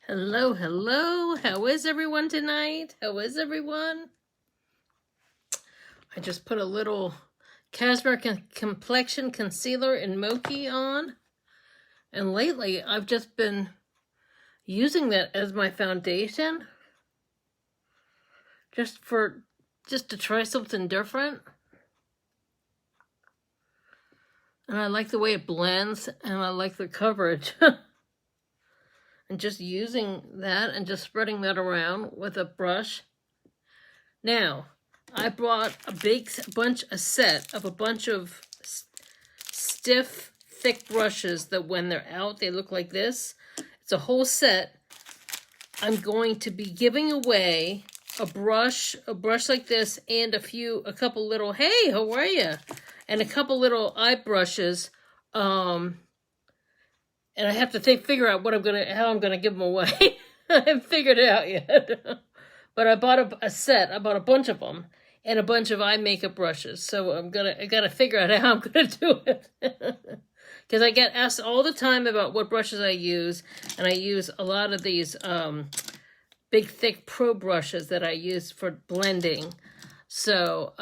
Hello, hello. How is everyone tonight? How is everyone? I just put a little Cashmere Complexion Concealer in Mochi on. And lately, I've just been using that as my foundation. Just to try something different. And I like the way it blends, and I like the coverage. And just using that and just spreading that around with a brush. Now, I brought a set of a bunch of stiff, thick brushes that when they're out, they look like this. It's a whole set. I'm going to be giving away a brush like this and a couple little, hey, how are you? And a couple little eye brushes. And I have to figure out how I'm gonna give them away. I haven't figured it out yet. But I bought a set. I bought a bunch of them and a bunch of eye makeup brushes. So I gotta figure out how I'm gonna do it. Because I get asked all the time about what brushes I use, and I use a lot of these big thick pro brushes that I use for blending. So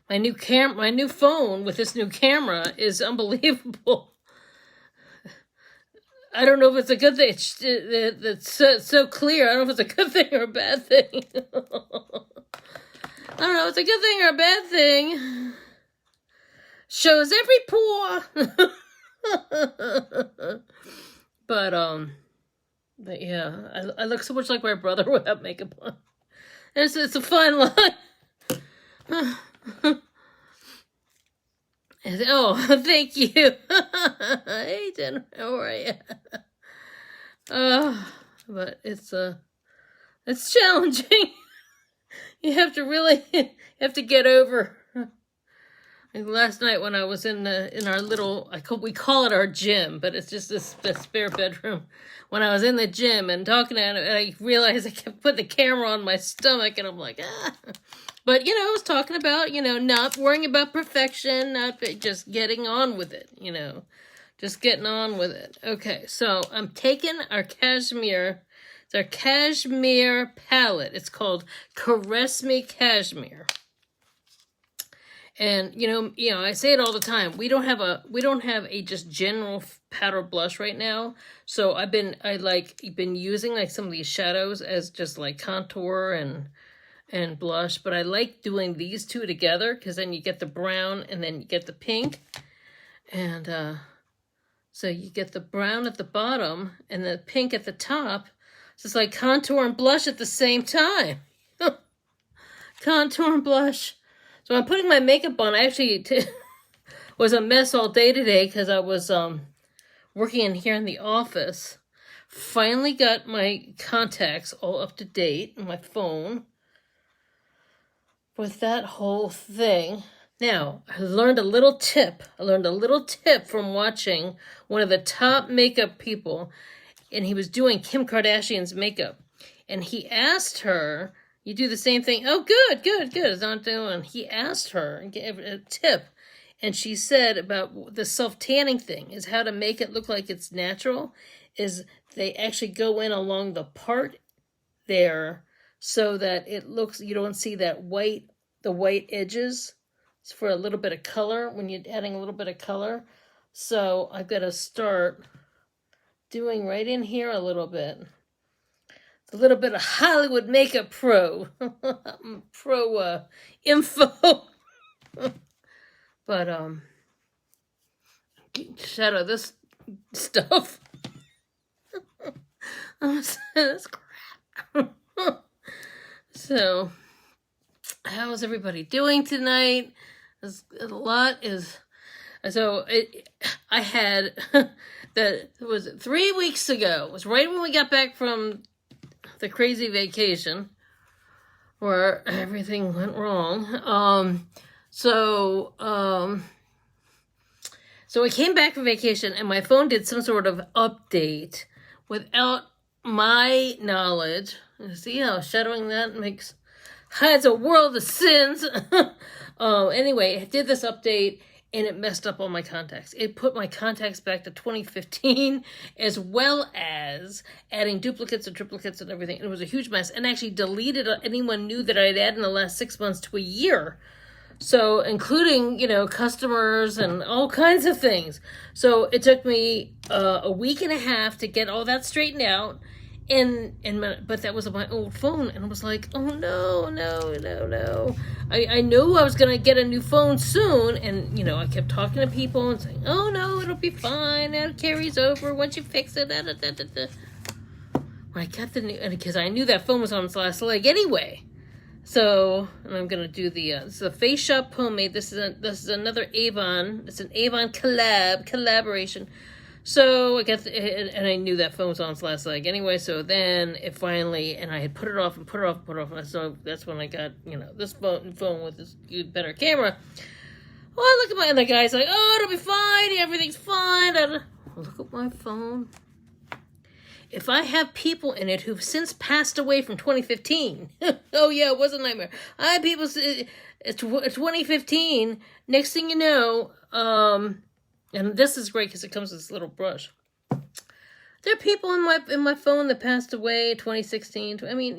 my new phone with this new camera is unbelievable. I don't know if it's a good thing. It's so clear. I don't know if it's a good thing or a bad thing. I don't know if it's a good thing or a bad thing. Shows every pore. But yeah, I look so much like my brother without makeup on. It's a fine line. Oh, thank you. Hey, Jen, how are you? But it's challenging. You have to get over. Like last night when I was in our little, we call it our gym, but it's just this spare bedroom. When I was in the gym and talking to him, and I realized I kept putting the camera on my stomach, and I'm like, ah. But, I was talking about, not worrying about perfection, not just getting on with it, just getting on with it. Okay, so I'm taking our cashmere, it's our cashmere palette. It's called Caress Me Cashmere. And, I say it all the time. We don't have a just general powder blush right now. So I've been using like some of these shadows as just like contour and blush, but I like doing these two together because then you get the brown and then you get the pink. And so you get the brown at the bottom and the pink at the top. So it's like contour and blush at the same time. Contour and blush. So I'm putting my makeup on. I actually was a mess all day today because I was working in here in the office. Finally got my contacts all up to date on my phone. With that whole thing. Now, I learned a little tip. From watching one of the top makeup people, and he was doing Kim Kardashian's makeup. And he asked her, you do the same thing? Oh, good. It's not doing. He asked her and gave a tip. And she said about the self-tanning thing, is how to make it look like it's natural, is they actually go in along the part there so that it looks, you don't see the white edges. It's for a little bit of color, when you're adding a little bit of color. So I've got to start doing right in here a little bit. It's a little bit of Hollywood makeup pro info. But shadow this stuff. That's crap. So, how's everybody doing tonight? I had, it was 3 weeks ago. It was right when we got back from the crazy vacation where everything went wrong. So I came back from vacation and my phone did some sort of update without my knowledge. See how shadowing that hides a world of sins. Anyway, it did this update and it messed up all my contacts. It put my contacts back to 2015, as well as adding duplicates and triplicates and everything. It was a huge mess, and actually deleted anyone new that I'd added in the last 6 months to a year. So, including, customers and all kinds of things. So, it took me a week and a half to get all that straightened out. But that was on my old phone, and I was like, oh no. I knew I was going to get a new phone soon, and, I kept talking to people and saying, oh no, it'll be fine, it carries over once you fix it, When I got the new, and because I knew that phone was on its last leg anyway. So, and I'm going to do this is a Face Shop Pomade. This is another Avon. It's an Avon collaboration. So I got, and I knew that phone was on its last leg anyway. So then it finally, and I had put it off. And so that's when I got, this phone with this better camera. Well, I look at and the guy's like, oh, it'll be fine. Everything's fine. I look at my phone. If I have people in it who've since passed away from 2015, oh yeah, it was a nightmare. I had people, 2015, next thing you know, and this is great because it comes with this little brush. There are people in my phone that passed away 2016. I mean,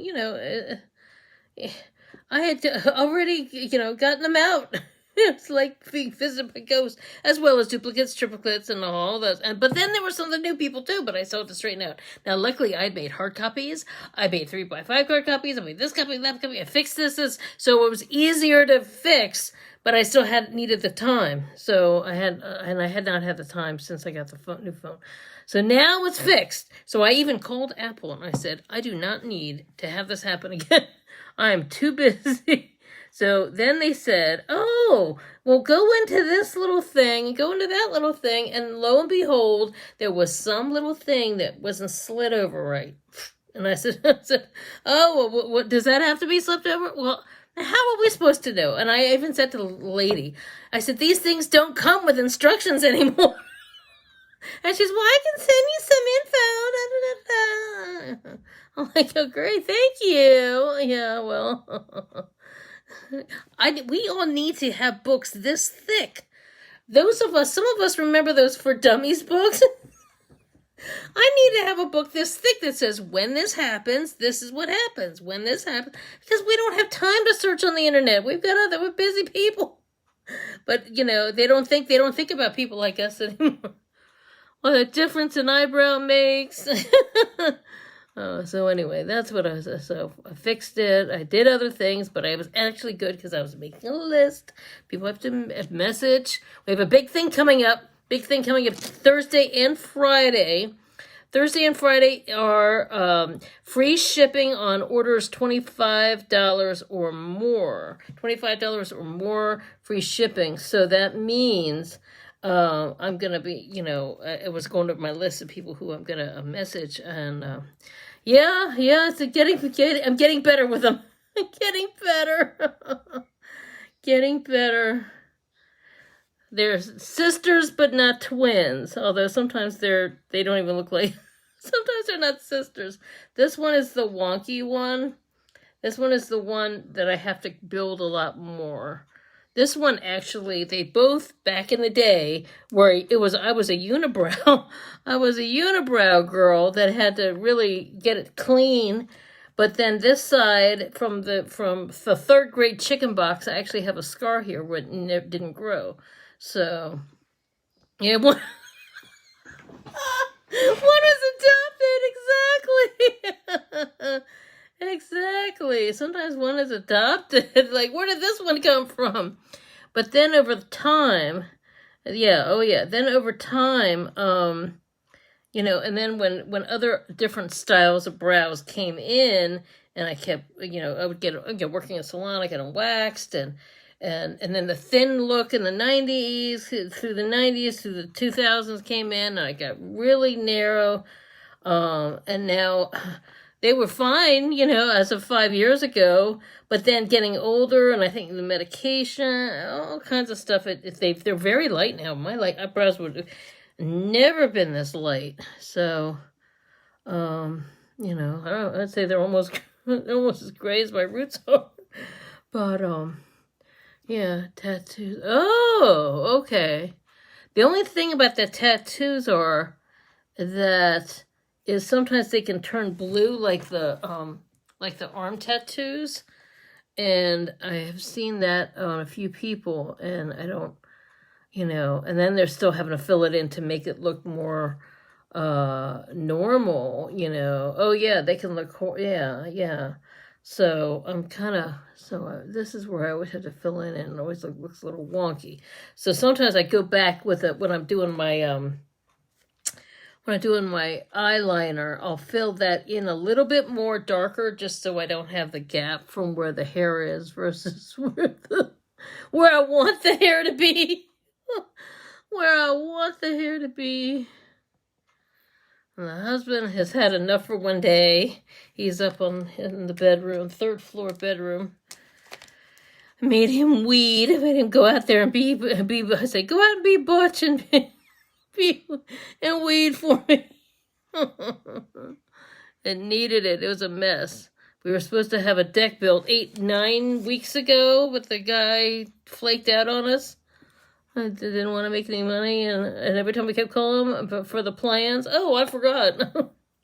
I had already, gotten them out. It's like being visited by ghosts, as well as duplicates, triplicates, and all that. But then there were some of the new people too, but I still had to straighten out. Now, luckily, I made hard copies. I made 3x5 card copies. I made this copy, that copy. I fixed this, so it was easier to fix, but I still needed the time. So I had not had the time since I got the new phone. So now it's fixed. So I even called Apple and I said, I do not need to have this happen again. I am too busy. So then they said, oh, well, go into this little thing, go into that little thing, and lo and behold, there was some little thing that wasn't slid over right. And I said, oh, well, what does that have to be slipped over? Well, how are we supposed to know? And I even said to the lady, I said, these things don't come with instructions anymore. And she's, well, I can send you some info. I'm like, oh, great, thank you. Yeah, well... we all need to have books this thick. Some of us remember those For Dummies books. I need to have a book this thick that says, when this happens, this is what happens. When this happens, because we don't have time to search on the internet. We're busy people. But, they don't think about people like us anymore. What a difference an eyebrow makes. So anyway, that's what so I fixed it. I did other things, but I was actually good because I was making a list. People have to message. We have a big thing coming up Thursday and Friday. Thursday and Friday are free shipping on orders $25 or more. $25 or more free shipping. So that means... I'm going to be, it was going to my list of people who I'm going to message, and, it's I'm getting better with them. I'm getting better. Getting better. They're sisters, but not twins, although sometimes they don't even look like, sometimes they're not sisters. This one is the wonky one. This one is the one that I have to build a lot more. This one, actually, they both, back in the day, I was a unibrow. I was a unibrow girl that had to really get it clean. But then this side, from the third grade chicken box, I actually have a scar here where it didn't grow. So, yeah, one was adopted, exactly. Exactly. Sometimes one is adopted. Like, where did this one come from? But then over time, then over time, and then when other different styles of brows came in, and I kept, I would get working in a salon, I got them waxed, and then the thin look in the 90s, through the 2000s came in, and I got really narrow, and now... They were fine, as of 5 years ago, but then getting older, and I think the medication, all kinds of stuff, they're very light now. My eyebrows would have never been this light. So, I'd say they're almost as gray as my roots are. But, Yeah, tattoos. Oh, okay. The only thing about the tattoos are that is sometimes they can turn blue like the arm tattoos. And I have seen that on a few people, and I don't, and then they're still having to fill it in to make it look more normal. Oh yeah, they can look yeah. So I'm kind of this is where I always have to fill in, and it always looks a little wonky. So sometimes I go back with it when I'm doing my eyeliner. I'll fill that in a little bit more darker, just so I don't have the gap from where the hair is versus where I want the hair to be. Where I want the hair to be. And the husband has had enough for one day. He's up in the bedroom, 3rd floor bedroom. I made him weed. I made him go out there and be. I said, go out and be butch and and weed for me. It needed it. It was a mess. We were supposed to have a deck built 9 weeks ago, but the guy flaked out on us. I didn't want to make any money, and every time we kept calling him for the plans, oh, I forgot.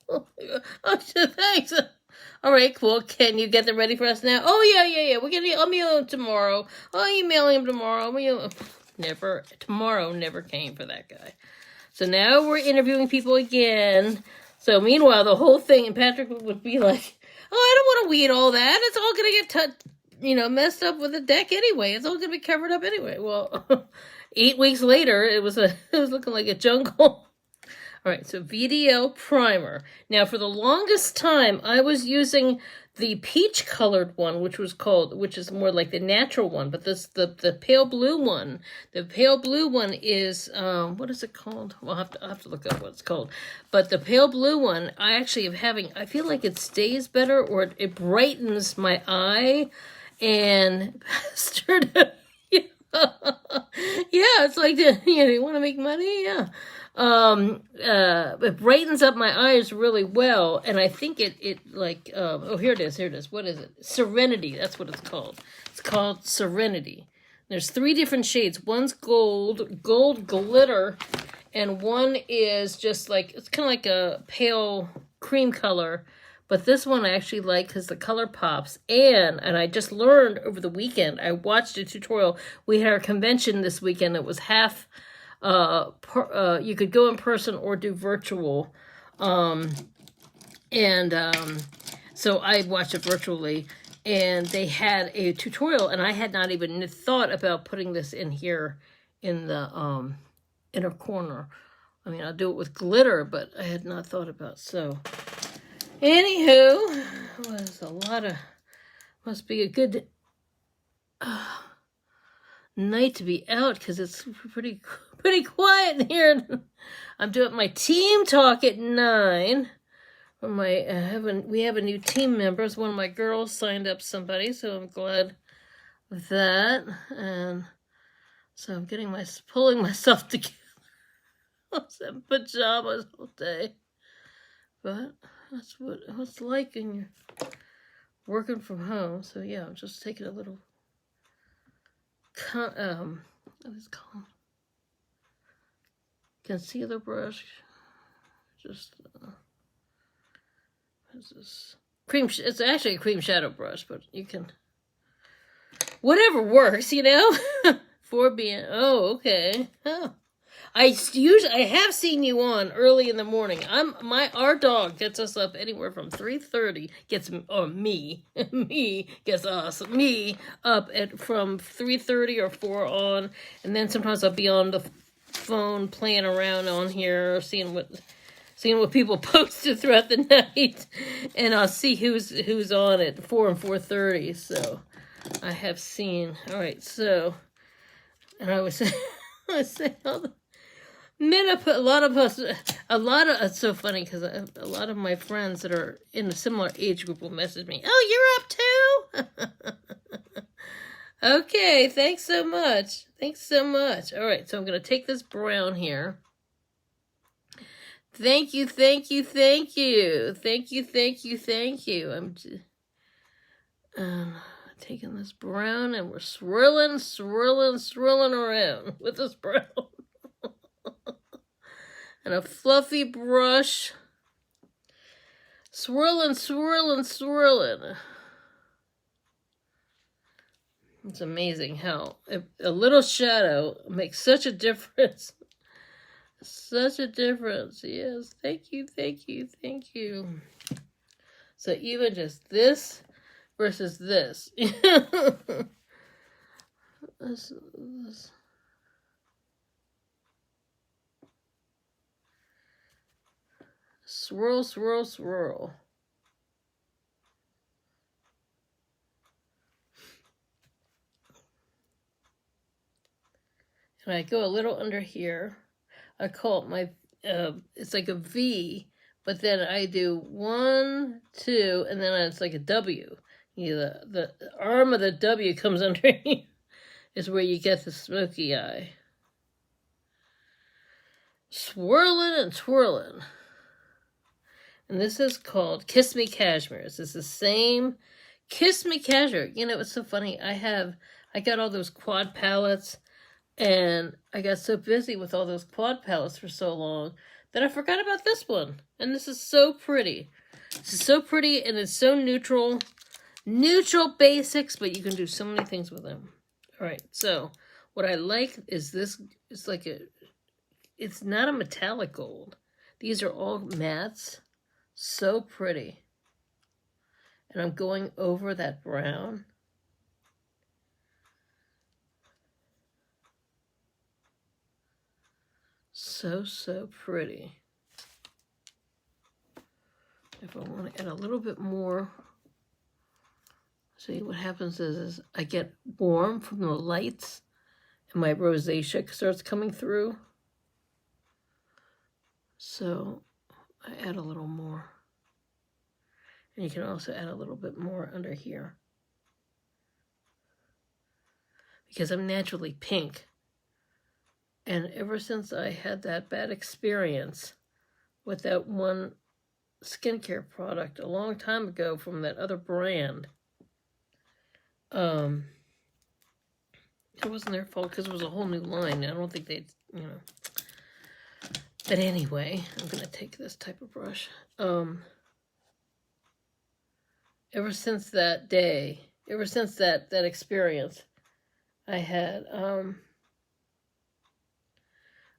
Oh, thanks. All right, cool. Can you get them ready for us now? Oh, yeah. I'll mail them tomorrow. I'll email him tomorrow. Tomorrow never came for that guy. So now we're interviewing people again. So meanwhile, the whole thing, and Patrick would be like, oh, I don't want to weed all that. It's all going to get messed up with the deck anyway. It's all going to be covered up anyway. Well, 8 weeks later, it was looking like a jungle. All right, so VDL primer. Now, for the longest time, I was using the peach-colored one, which is more like the natural one. But the pale blue one, is what is it called? Well, I'll have to look up what it's called. But the pale blue one, I actually I feel like it stays better, or it brightens my eye, and yeah, it's like you want to make money, yeah. It brightens up my eyes really well, and I think it here it is. What is it? Serenity, that's what it's called. It's called Serenity. There's 3 different shades. One's gold glitter, and one is just like, it's kind of like a pale cream color. But this one I actually like because the color pops. And I just learned over the weekend, I watched a tutorial. We had our convention this weekend. It was half, you could go in person or do virtual. So I watched it virtually. And they had a tutorial, and I had not even thought about putting this in here in the inner corner. I mean, I'll do it with glitter, but I had not thought about so. Anywho, must be a good night to be out, because it's pretty quiet in here. I'm doing my team talk at 9. We have a new team member. One of my girls signed up somebody, so I'm glad with that. And so I'm pulling myself together. I was in pajamas all day, but that's what it's like when you're working from home. So yeah, I'm just taking a little what is it called? Concealer brush. Just what's this? It's actually a cream shadow brush, but you can whatever works, for being. Oh, okay. Oh. I have seen you on early in the morning. Our dog gets us up anywhere from 3:30. Me up from 3:30 or 4 on, and then sometimes I'll be on the phone playing around on here, seeing what people posted throughout the night, and I'll see who's on at 4 and 4:30. So I have seen. All right, so, and I was saying all the. It's so funny because a lot of my friends that are in a similar age group will message me. Oh, you're up too? Okay, thanks so much. All right, so I'm going to take this brown here. Thank you. I'm Taking this brown and we're swirling, swirling, swirling around with this brown. And a fluffy brush. Swirling, swirling, swirling. It's amazing how a little shadow makes such a difference. Such a difference. Yes. Thank you, thank you, thank you. So even just this versus this. this. Swirl, swirl, swirl. And I go a little under here. I call it my, it's like a V, but then I do 1, 2, and then it's like a W. The arm of the W comes under here. Is where you get the smoky eye. Swirling and twirling. And this is called Kiss Me Cashmere. This is the same Kiss Me Cashmere. You know, it's so funny. I got all those quad palettes, and I got so busy with all those quad palettes for so long that I forgot about this one. And this is so pretty. This is so pretty, and it's so neutral. Neutral basics, but you can do so many things with them. All right, so what I like is this. It's like it's not a metallic gold. These are all mattes. So pretty. And I'm going over that brown. So, so pretty. If I want to add a little bit more, see what happens is I get warm from the lights and my rosacea starts coming through. So I add a little more. And you can also add a little bit more under here. Because I'm naturally pink. And ever since I had that bad experience with that one skincare product a long time ago from that other brand, it wasn't their fault because it was a whole new line. I don't think they'd, you know. But anyway, I'm going to take this type of brush. Ever since that day, ever since that experience, I had,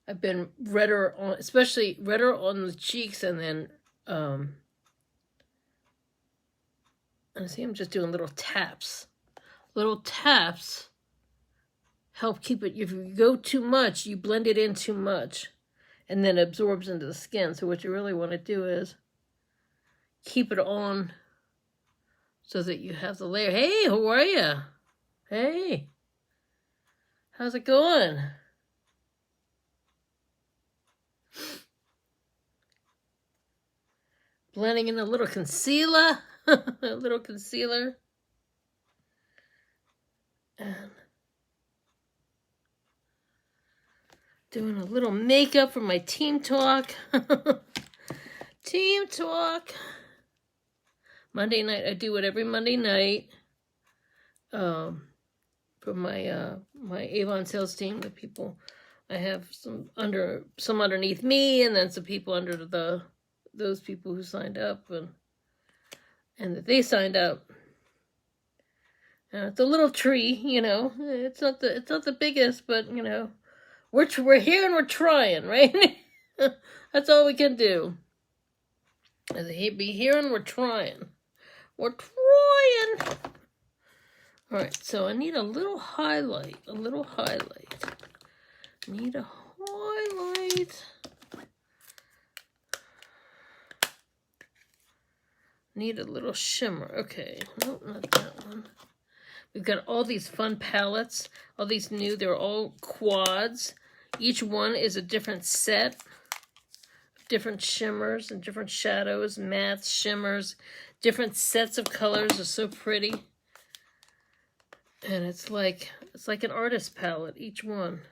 I've been redder on, especially redder on the cheeks, and then, and see, I'm just doing little taps. Little taps help keep it, if you go too much, you blend it in too much, and then it absorbs into the skin. So what you really want to do is keep it on so that you have the layer. Hey, how are you? Hey, how's it going? Blending in a little concealer. A little concealer. And doing a little makeup for my team talk. Team talk. Monday night, I do it every Monday night. For my my Avon sales team, the people, I have some underneath me, and then some people under those people who signed up and that they signed up. It's a little tree, you know. It's not the biggest, but you know, we're here and we're trying, right? That's all we can do. Be here and we're trying. We're trying. All right, so I need a little highlight. Need a highlight. Need a little shimmer. Okay, nope, not that one. We've got all these fun palettes, all these new, they're all quads. Each one is a different set, different shimmers and different shadows, mattes, shimmers, different sets of colors are so pretty. And it's like an artist palette, each one.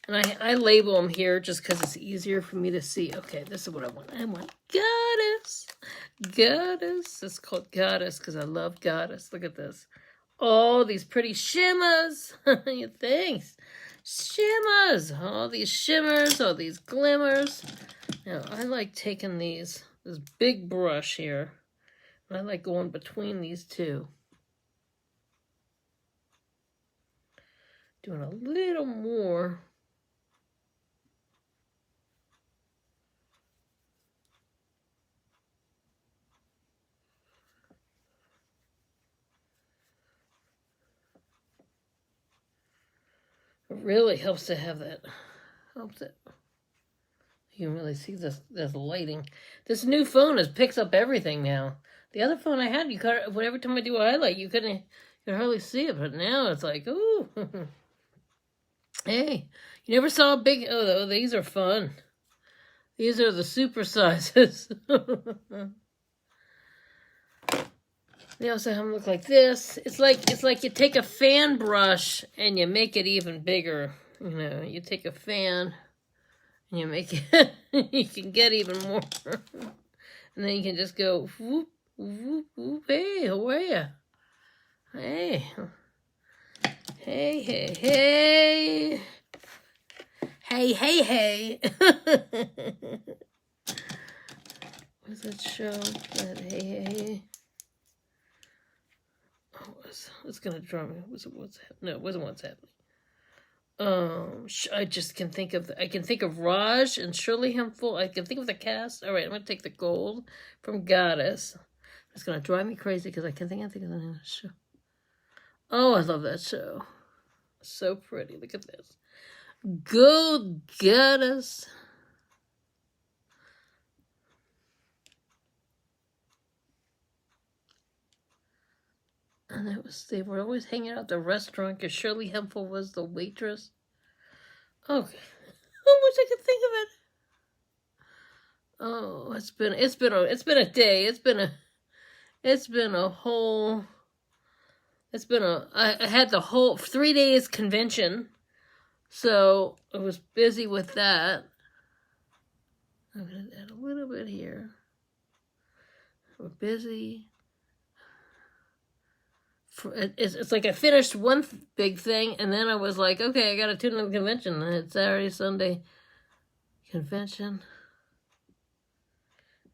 And I label them here just because it's easier for me to see. Okay, this is what I want. I want Goddess. Goddess. It's called Goddess because I love Goddess. Look at this. Oh, these pretty shimmers. Thanks. Shimmers. All these shimmers, all these glimmers. Now, I like taking this big brush here. And I like going between these two. Doing a little more. It really helps to have that. Helps it. You can really see this lighting. This new phone picks up everything now. The other phone I had, every time I do a highlight, you could hardly see it, but now it's like, ooh. Hey, you never saw a big, oh, these are fun. These are the super sizes. They also have them look like this. It's like you take a fan brush and you make it even bigger. You know, you take a fan and you make it, you can get even more. And then you can just go, whoop, whoop, whoop. Hey, how are ya? Hey. Hey, hey, hey. Hey, hey, hey. What's that show? That hey, hey, hey. Oh, it's gonna draw me. No, it wasn't What's Happening. I just can think of Raj and Shirley Hemphill. I can think of the cast. All right, I'm gonna take the gold from Goddess. It's gonna drive me crazy because I can think of the name of the show. Oh, I love that show. So pretty. Look at this. Gold Goddess. And they were always hanging out at the restaurant because Shirley Hemphill was the waitress. Oh, I wish I could think of it. Oh, it's been a day. I had the whole 3 days convention, so I was busy with that. I'm gonna add a little bit here. We're busy. It's like I finished one big thing, and then I was like, okay, I got to tune in the convention. It's Saturday, Sunday convention.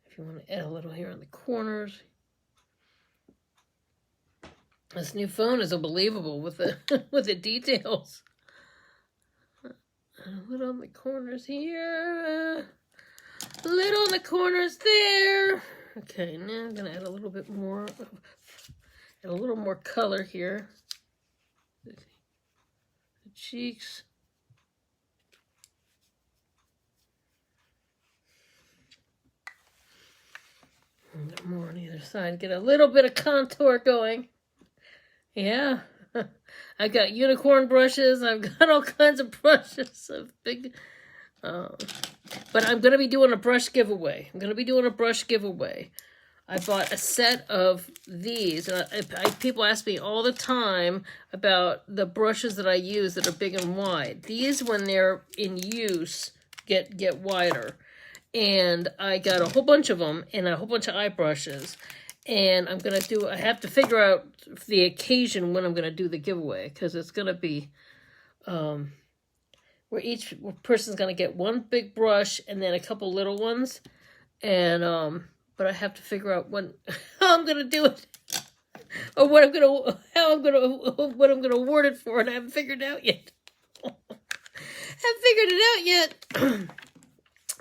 If you want to add a little here in the corners. This new phone is unbelievable with the with the details. A little in the corners here. A little in the corners there. Okay, now I'm gonna add a little bit more. Add a little more color here. The cheeks. And more on either side. Get a little bit of contour going. Yeah. I've got unicorn brushes. I've got all kinds of brushes. Of big. But I'm going to be doing a brush giveaway. I bought a set of these. People ask me all the time about the brushes that I use that are big and wide. These, when they're in use, get wider. And I got a whole bunch of them and a whole bunch of eye brushes. And I have to figure out the occasion when I'm going to do the giveaway. Because it's going to be where each person's going to get one big brush and then a couple little ones. And but I have to figure out how I'm gonna do it, or what I'm gonna award it for, and I haven't figured it out yet.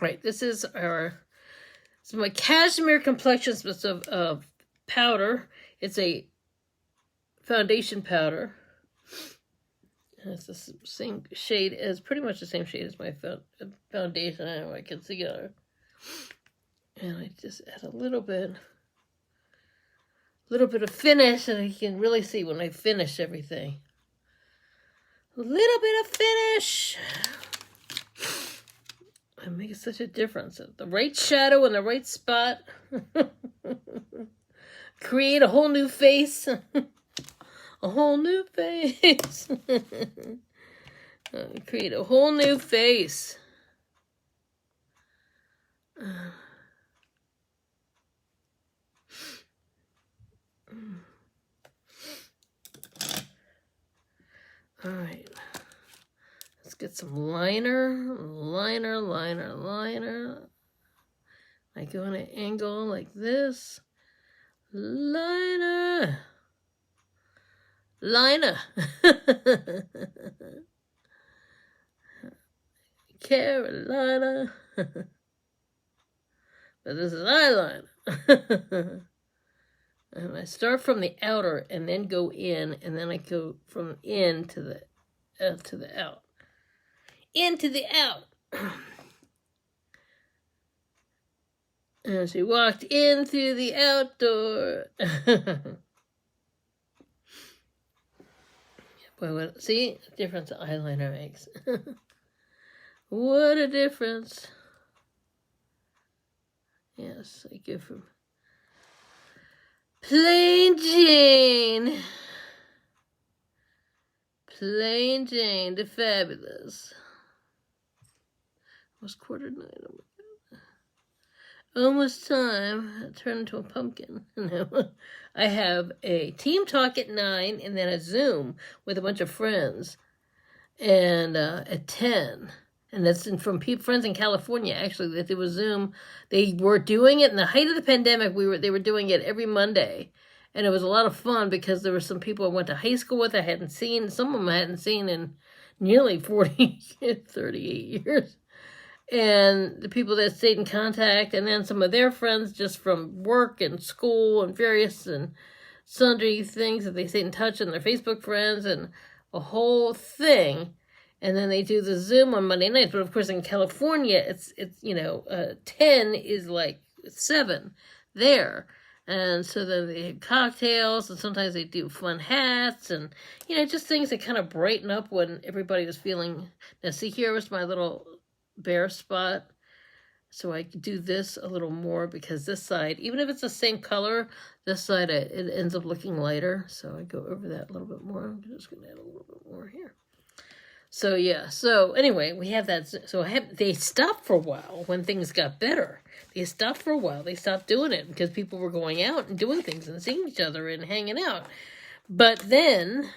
Right, this is my cashmere complexion of powder. It's a foundation powder. And it's the same shade pretty much the same shade as my foundation. I don't know, I can see it. And I just add a little bit of finish, and you can really see when I finish everything. A little bit of finish. It makes such a difference. The right shadow in the right spot. Create a whole new face. A whole new face. Create a whole new face. All right. Let's get some liner. I go on an angle like this. Liner. Carolina. But this is eyeliner. And I start from the outer and then go in, and then I go from in to the out. Into the out. And she walked in through the outdoor. Boy, see the difference eyeliner makes. What a difference. Yes, I go from Plain Jane to fabulous. Almost 9:15. Oh my God. Almost time. I turn into a pumpkin. I have a team talk at 9 and then a Zoom with a bunch of friends, and at 10. And that's from friends in California, actually, that there was Zoom. They were doing it in the height of the pandemic. They were doing it every Monday. And it was a lot of fun because there were some people I went to high school with I hadn't seen. Some of them I hadn't seen in nearly 38 years. And the people that stayed in contact, and then some of their friends just from work and school and various and sundry things that they stayed in touch, and their Facebook friends and a whole thing. And then they do the Zoom on Monday nights. But of course in California, it's 10 is like 7 there. And so then they have cocktails, and sometimes they do fun hats, and, just things that kind of brighten up when everybody was feeling. Now, see, here was my little bare spot. So I do this a little more because this side, even if it's the same color, this side, it ends up looking lighter. So I go over that a little bit more. I'm just going to add a little bit more here. So, yeah. So, anyway, we have that. So, they stopped for a while when things got better. They stopped for a while. They stopped doing it because people were going out and doing things and seeing each other and hanging out. But then,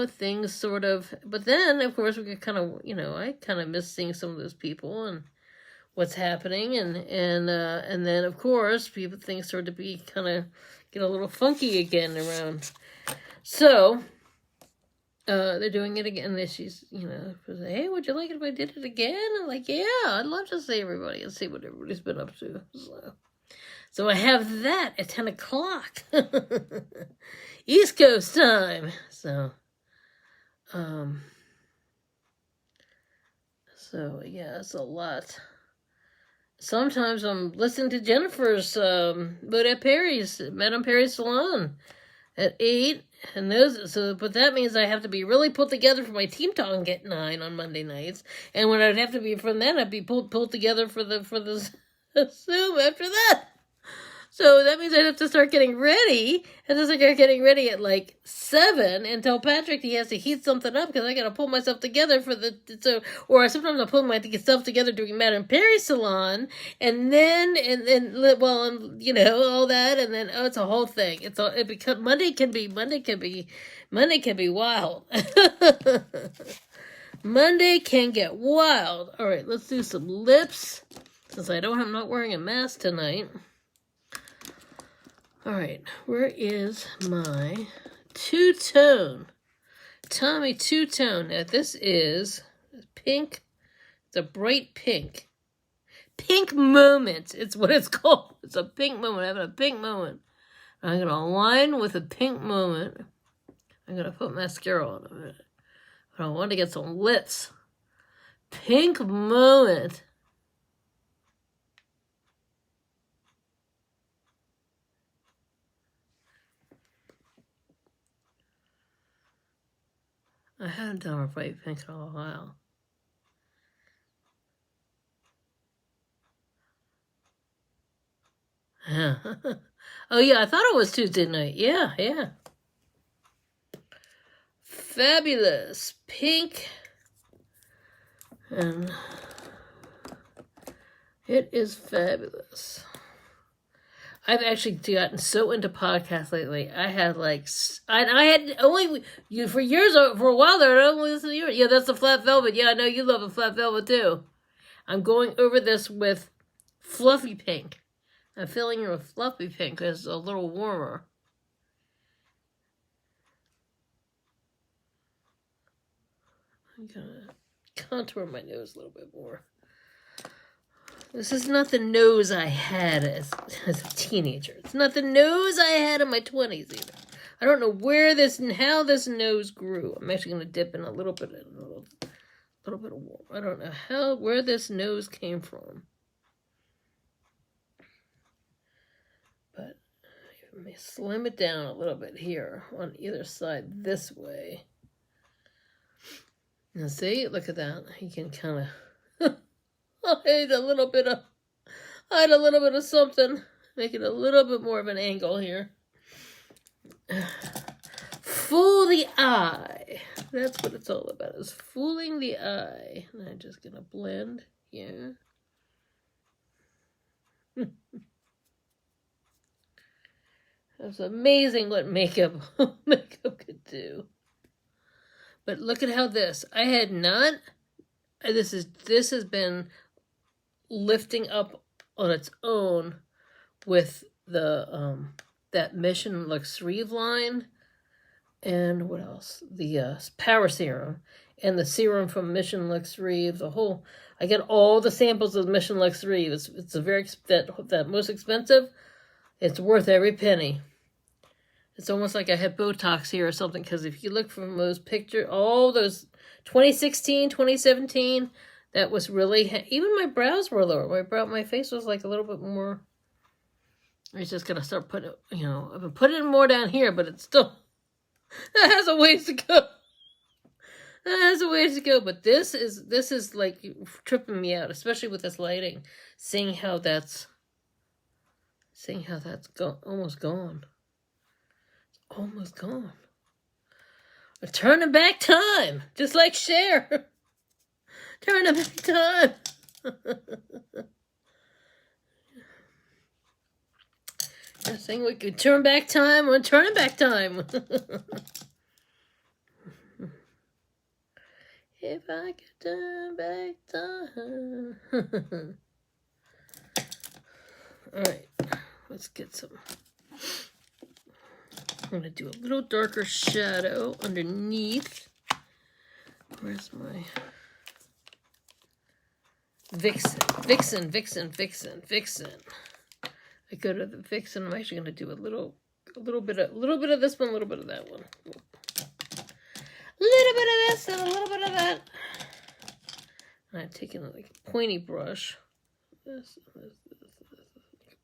things sort of... But then, of course, we could kind of, I kind of miss seeing some of those people and what's happening. And then, of course, things sort of get a little funky again around. So... they're doing it again. And she's, hey, would you like it if I did it again? I'm like, yeah, I'd love to see everybody and see what everybody's been up to. So I have that at 10 o'clock. East Coast time. So yeah, it's a lot. Sometimes I'm listening to Jennifer's, Madame Perry's salon at 8. And but that means I have to be really put together for my team talk at 9 on Monday nights. And when I'd have to be from then, I'd be pulled together for the Zoom after that. So that means I'd have to start getting ready. And then I start getting ready at like 7 and tell Patrick he has to heat something up because I got to pull myself together or sometimes I'll pull myself together doing Madame Perry's salon and then, all that. And then, it's a whole thing. Monday can be wild. Monday can get wild. All right, let's do some lips since I'm not wearing a mask tonight. All right, where is my two-tone? Tommy two-tone. Now, this is pink. It's a bright pink. Pink moment. It's what it's called. It's a pink moment. I'm having a pink moment. I'm going to align with a pink moment. I'm going to put mascara on a minute. But I want to get some lips. Pink moment. I haven't done a bright pink in a while. Yeah. Oh, yeah, I thought it was Tuesday night. Yeah. Fabulous. Pink And it is fabulous. I've actually gotten so into podcasts lately. I had like, I had only, for years, for a while there, I only listened to yours. Yeah, that's the Flat Velvet. Yeah, I know you love a Flat Velvet too. I'm going over this with Fluffy Pink. I'm filling it with Fluffy Pink because it's a little warmer. I'm gonna contour my nose a little bit more. This is not the nose I had as a teenager. It's not the nose I had in my 20s either. I don't know where this and how this nose grew. I'm actually going to dip in a little bit of warm. I don't know where this nose came from. But let me slim it down a little bit here on either side this way. Now see, look at that. You can kind of hide a little bit of something. Make it a little bit more of an angle here. Fool the eye. That's what it's all about, is fooling the eye. And I'm just going to blend here. It's amazing what makeup could do. But look at how this has been lifting up on its own with the that Mission Luxe Reeve line, and what else? The Power Serum and the serum from Mission Luxe Reeve. I get all the samples of Mission Luxe Reeve. It's a that most expensive. It's worth every penny. It's almost like I had Botox here or something, because if you look from those pictures, all those 2016, 2017, that was really, even my brows were lower. My face was like a little bit more. I was just going to start putting it, I've been putting it more down here, but it's still, that has a ways to go. But this is like tripping me out, especially with this lighting, seeing how that's almost gone. Almost gone. We're turning back time, just like Cher. Turning back time. I think we could turn back time. We're turning back time. If I could turn back time. All right, let's get some. I'm going to do a little darker shadow underneath. Where's my Vixen? I go to the Vixen. I'm actually going to do a little bit of this one, a little bit of that one. A little bit of this and a little bit of that. And I'm taking like a pointy brush. This.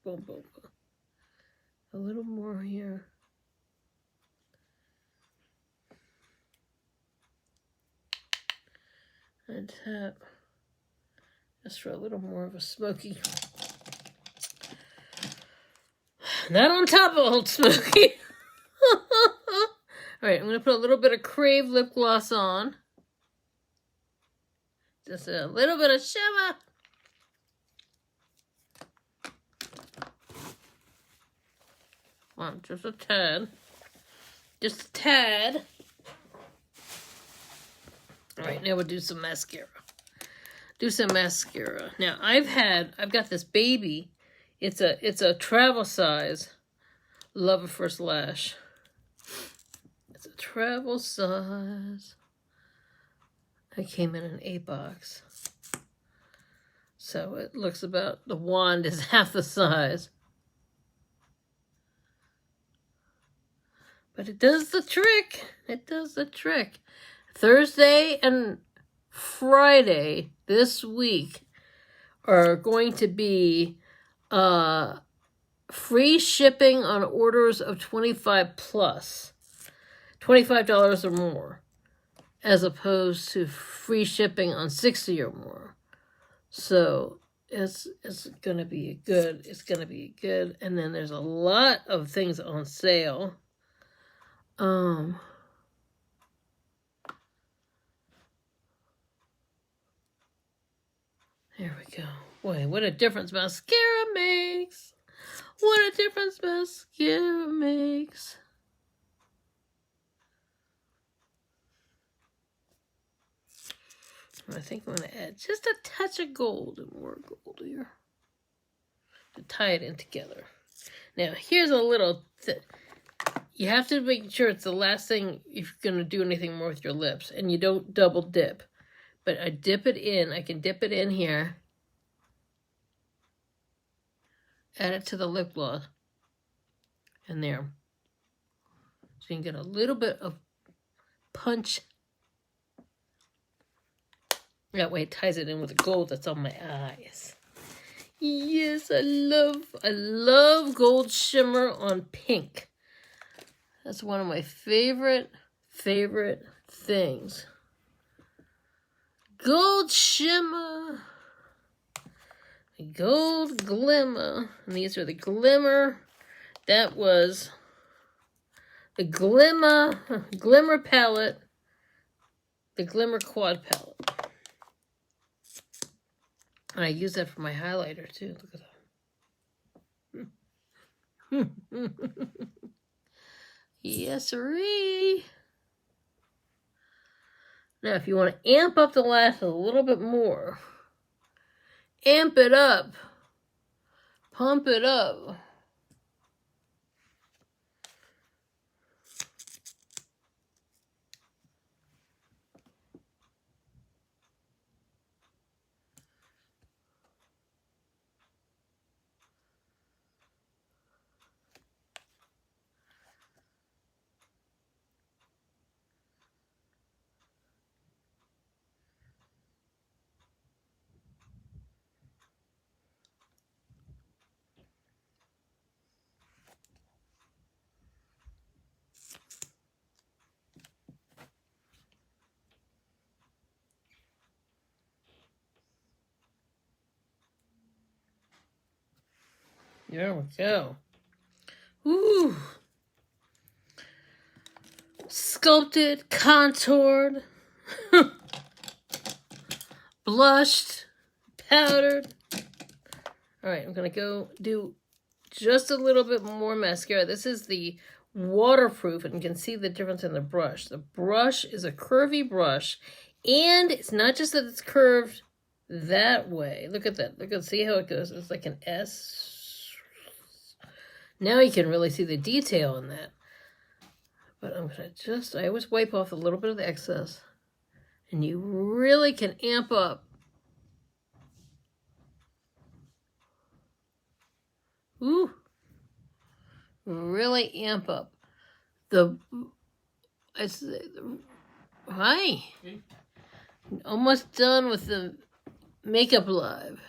Boom, boom, boom. A little more here. And tap just for a little more of a smoky. Not on top of Old Smoky. Alright, I'm going to put a little bit of Crave lip gloss on. Just a little bit of shimmer. Just a tad. Just a tad. Alright, now we'll do some mascara. Now, I've got this baby. It's a travel size Love at First Lash. It's a travel size. I came in an 8-box. So it looks about, the wand is half the size. But it does the trick. Thursday and Friday this week are going to be free shipping on orders of $25 or more, as opposed to free shipping on $60 or more. So it's gonna be good. And then there's a lot of things on sale. There we go. Boy, what a difference mascara makes. What a difference mascara makes. I think I'm going to add just a touch of gold and more gold here to tie it in together. Now, here's a little you have to make sure it's the last thing if you're going to do anything more with your lips, and you don't double dip. But I dip it in. I can dip it in here. Add it to the lip gloss. And there. So you can get a little bit of punch. That way it ties it in with the gold that's on my eyes. Yes, I love gold shimmer on pink. That's one of my favorite things. Gold shimmer. Gold glimmer. And these are the glimmer. That was the glimmer palette. The glimmer quad palette. And I use that for my highlighter too. Look at that. Yes, sirree. Now, if you want to amp up the lash a little bit more, amp it up, pump it up. There we go. Ooh. Sculpted, contoured, blushed, powdered. All right, I'm going to go do just a little bit more mascara. This is the waterproof, and you can see the difference in the brush. The brush is a curvy brush, and it's not just that it's curved that way. Look at that. Look at, see how it goes. It's like an S. Now you can really see the detail in that. But I'm going to I always wipe off a little bit of the excess. And you really can amp up. Ooh. Really amp up. Hi. Almost done with the makeup live.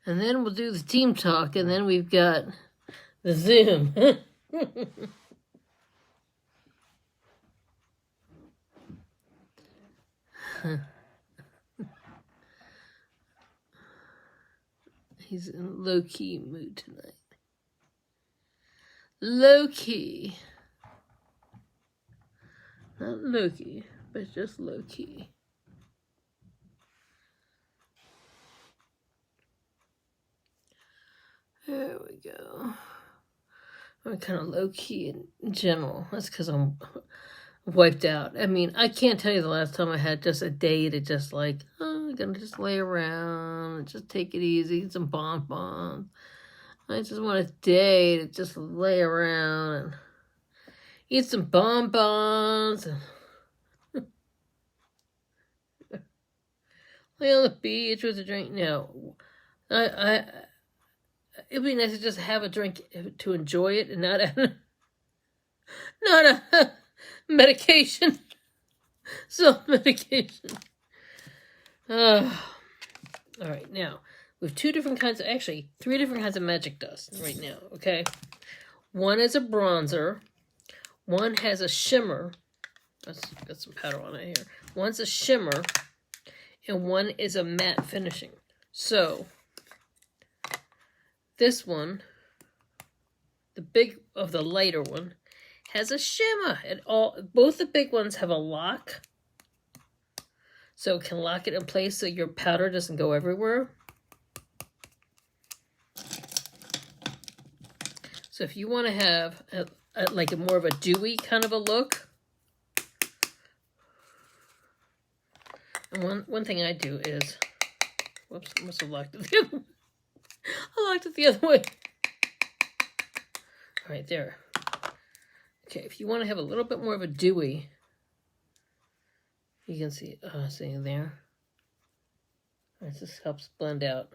And then we'll do the team talk, and then we've got the Zoom. He's in low-key mood tonight. Low-key. Not low-key, but just low-key. There we go. I'm kind of low-key in general. That's because I'm wiped out. I mean, I can't tell you the last time I had just a day to just like, oh, I'm going to just lay around and just take it easy, eat some bonbons. I just want a day to just lay around and eat some bonbons and lay on the beach with a drink. No, it'd be nice to just have a drink to enjoy it and not a medication, self-medication. All right, now we have three different kinds of magic dust right now. Okay, one is a bronzer, one has a shimmer. Let's got some powder on it here. One's a shimmer, and one is a matte finishing. So this one, the big of the lighter one, has a shimmer. Both the big ones have a lock. so it can lock it in place so your powder doesn't go everywhere. So if you want to have like a more of a dewy kind of a look, and one thing I do is, whoops, I must have locked it the other way. I locked it the other way. All right, there. Okay, if you want to have a little bit more of a dewy, you can see there. All right, this helps blend out.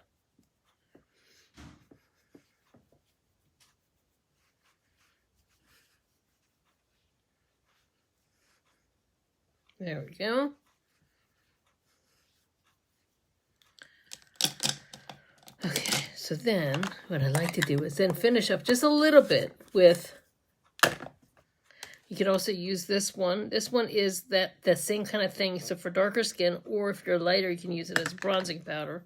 There we go. Okay, so then what I like to do is then finish up just a little bit with, you can also use this one. This one is that same kind of thing. So for darker skin, or if you're lighter, you can use it as bronzing powder.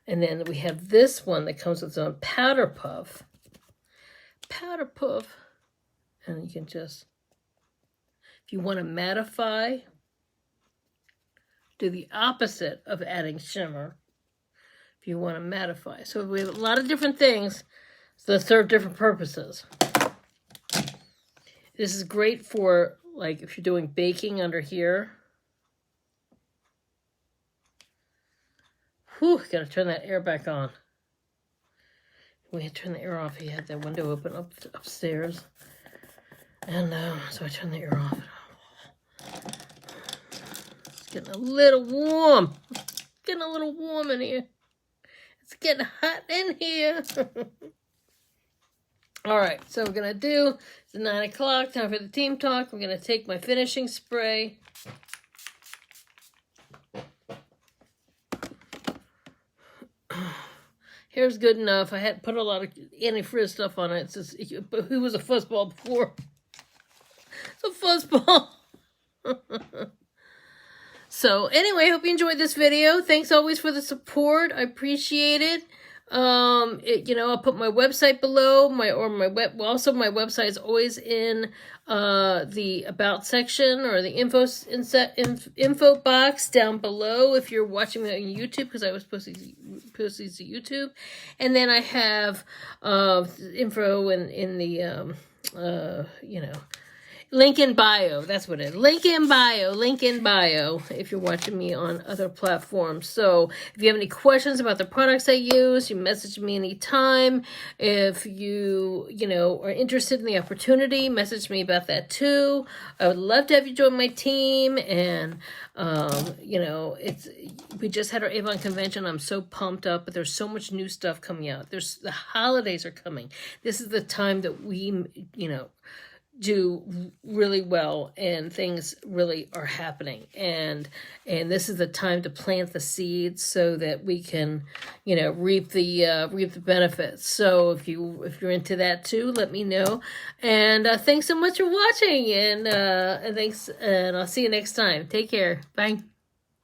And then we have this one that comes with its own powder puff. Powder puff. And you can just, if you want to mattify, do the opposite of adding shimmer. If you want to mattify. So we have a lot of different things that serve different purposes. This is great for, like, if you're doing baking under here. Whew, gotta turn that air back on. We had to turn the air off. He had that window open upstairs. And so I turned the air off. It's getting a little warm. It's getting a little warm in here. It's getting hot in here. All right, so we're going to do, it's 9 o'clock, time for the team talk. I'm going to take my finishing spray. Hair's good enough. I had put a lot of anti-frizz stuff on it. It's just, who was a fuzzball before? It's a fuzzball. So anyway, I hope you enjoyed this video. Thanks always for the support. I appreciate it. I'll put my website below. My website is always in the about section or the info box down below if you're watching me on YouTube, because I was post these to YouTube. And then I have info in the link in bio. That's what it is. Link in bio, if you're watching me on other platforms. So if you have any questions about the products I use, you message me anytime. If you are interested in the opportunity, message me about that too. I would love to have you join my team. And, we just had our Avon convention. I'm so pumped up, but there's so much new stuff coming out. The holidays are coming. This is the time that we, do really well, and things really are happening, and this is the time to plant the seeds so that we can reap the benefits. So if you're into that too, let me know. And thanks so much for watching, and thanks, and I'll see you next time. Take care. Bye.